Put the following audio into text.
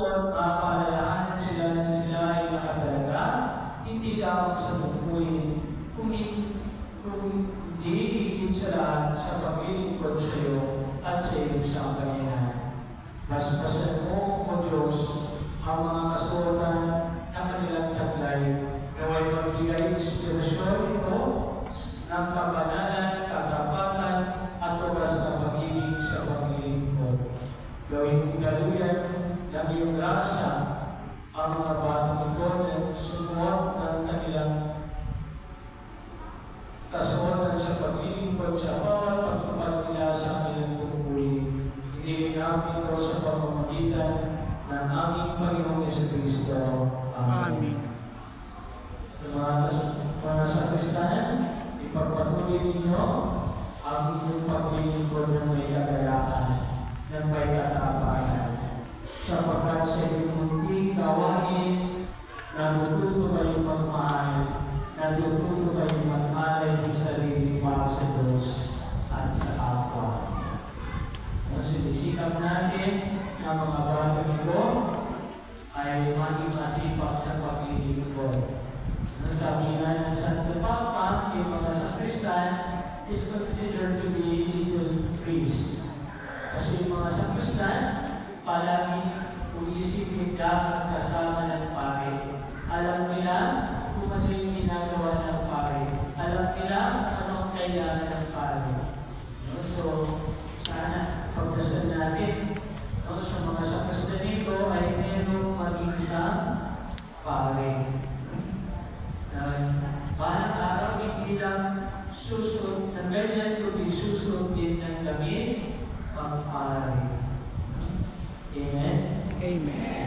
Paalalahanan sila na sila ay nakatalaga, hindi lamang sa tungkulin, kung hindi higit sa lahat sa paglilingkod sa iyo at sa iyong sambayanan. Basbasan mo, O Diyos, ang mga kasuotan ng kanilang taglay, naway magbigay inspirasyon ito ng kabanalan, katapatan, at wagas na pag-ibig sa paglilingkod. Gawin igaluyan ng iyong grasya ang mga batang ito na sumuot ng kanilang kasuotan sa paglilingkod sa bawat pagtupad nila sa kanilang tungkulin. Hindi namin ito sa pamamagitan ng aming Panginoong Jesucristo. Amen. Sa mga sakristahan, ipagpatuloy ninyo ang inyong paglilingkod ng may kagayahan, ng may katapatan, sapagkat sa inyong munting gawain, natututo kayong magmahal, natututo kayong mag-alay ng sarili para sa Diyos at sa kapwa. Sinikap natin na mga batang ito ay maging masipag sa paglilingkod. Sabi nga ng Santo Papa, yung mga sakristan is considered to be little priests. Kasi yung mga sakristan, palaging uisipin dapat kasama ng pare. Alam nila kung ano yung ginagawa ng pare. Alam nila anong kailangan ng pare. So, sana pagdasal natin sa mga sakristan nito ay merong maging isang pare. Parang araw hindi lang susunod ng ganyan, kundi susunod din ng damit pang pare. Amen? Amen.